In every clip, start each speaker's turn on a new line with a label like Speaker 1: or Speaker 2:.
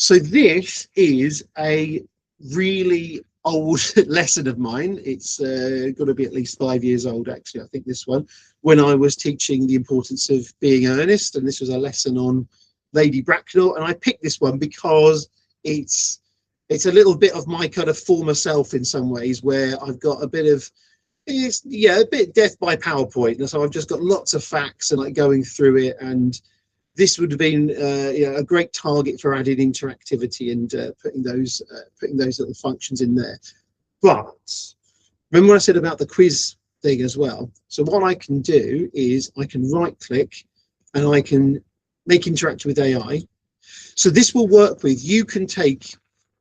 Speaker 1: So this is a really old lesson of mine. It's got to be at least 5 years old, actually, I think, this one, when I was teaching the importance of being earnest, and this was a lesson on Lady Bracknell. And I picked this one because it's a little bit of my kind of former self in some ways, where I've got a bit of, a bit death by PowerPoint, and so I've just got lots of facts and like going through it, and this would have been a great target for added interactivity and putting those little functions in there. But remember what I said about the quiz thing as well? So what I can do is I can right click and I can make interactive with AI. So this will work with, you can take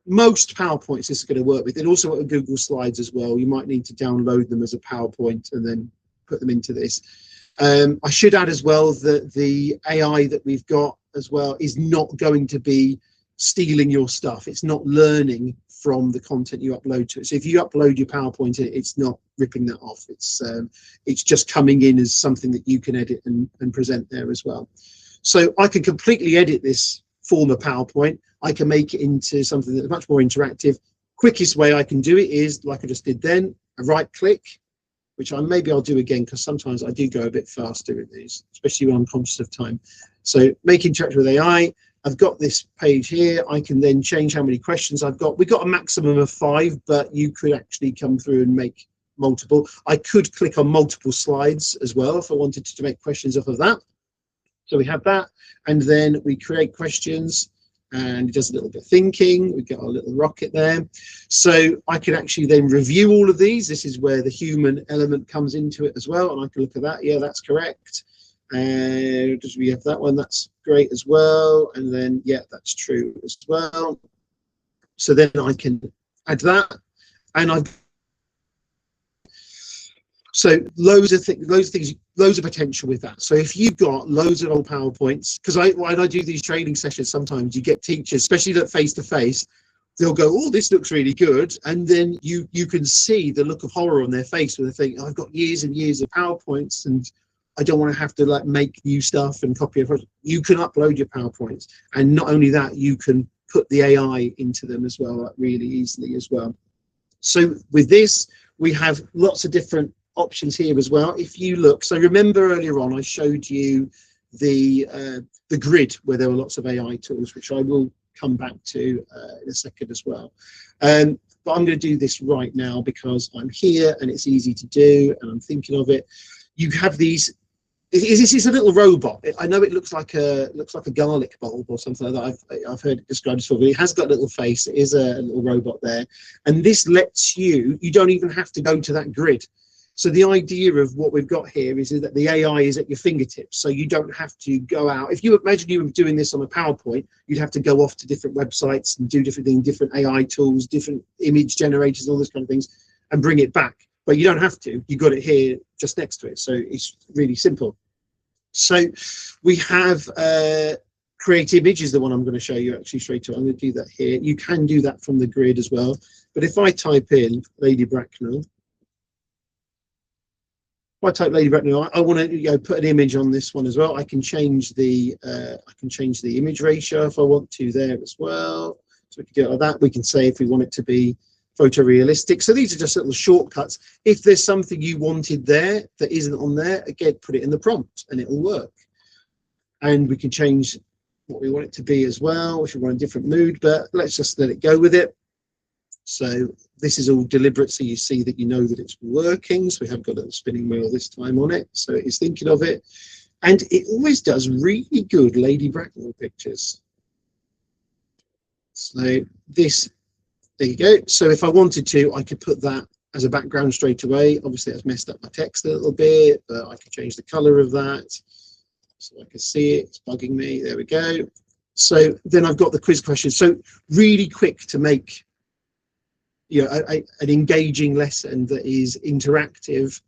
Speaker 1: most PowerPoints, this is going to work with, and also with Google Slides as well. You might need to download them as a PowerPoint and then put them into this. I should add as well that the AI that we've got as well is not going to be stealing your stuff. It's not learning from the content you upload to it. So if you upload your PowerPoint, it's not ripping that off. It's just coming in as something that you can edit and present there as well. So I can completely edit this former PowerPoint. I can make it into something that's much more interactive. Quickest way I can do it is, like I just did then, a right click, which maybe I'll do again, because sometimes I do go a bit faster in these, especially when I'm conscious of time. So make interactive with AI. I've got this page here. I can then change how many questions I've got. We've got a maximum of 5, but you could actually come through and make multiple. I could click on multiple slides as well if I wanted to make questions off of that. So we have that, and then we create questions, and it does a little bit of thinking. We get our little rocket there. So I can actually then review all of these. This is where the human element comes into it as well, and I can look at that. Yeah, that's correct. And does we have that one? That's great as well. And then, yeah, that's true as well. So then I can add that, and I've so loads of things, loads of potential with that. So if you've got loads of old PowerPoints, because when I do these training sessions, sometimes you get teachers, especially that face to face, they'll go, oh, this looks really good, and then you can see the look of horror on their face when they think, oh, I've got years and years of PowerPoints and I don't want to have to like make new stuff and copy it. You can upload your PowerPoints, and not only that, you can put the AI into them as well, like really easily as well. So with this, we have lots of different options here as well. If you look, so remember earlier on I showed you the grid where there were lots of AI tools, which I will come back to in a second as well. But I'm going to do this right now because I'm here and it's easy to do and I'm thinking of it. You have these. This is a little robot. I know it looks like a garlic bulb or something like that. I've heard it described before, but it has got a little face. It is a little robot there, and this lets you don't even have to go to that grid. So the idea of what we've got here is that the AI is at your fingertips, so you don't have to go out. If you imagine you were doing this on a PowerPoint, you'd have to go off to different websites and do different things, different AI tools, different image generators, all those kind of things, and bring it back. But you don't have to. You got it here just next to it, so it's really simple. So we have create image is the one I'm going to show you actually straight away. I'm going to do that here. You can do that from the grid as well. But if I type in Lady Bracknell, if I type Lady Bracknell, I want to put an image on this one as well. I can change the image ratio if I want to there as well. So we can do it like that. We can say if we want it to be photorealistic. So these are just little shortcuts. If there's something you wanted there that isn't on there, again, put it in the prompt and it will work. And we can change what we want it to be as well, if we want a different mood, but let's just let it go with it. So this is all deliberate, so you see that you know that it's working. So we have got a little spinning wheel this time on it, so it's thinking of it. And it always does really good Lady Bracknell pictures. So this, there you go. So if I wanted to, I could put that as a background straight away. Obviously that's messed up my text a little bit, but I can change the color of that so I can see it. It's bugging me. There we go. So then I've got the quiz question. So really quick to make an engaging lesson that is interactive,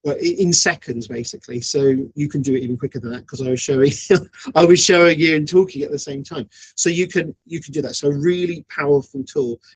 Speaker 1: well, in seconds basically. So you can do it even quicker than that because I was showing you and talking at the same time. So you can do that. So a really powerful tool.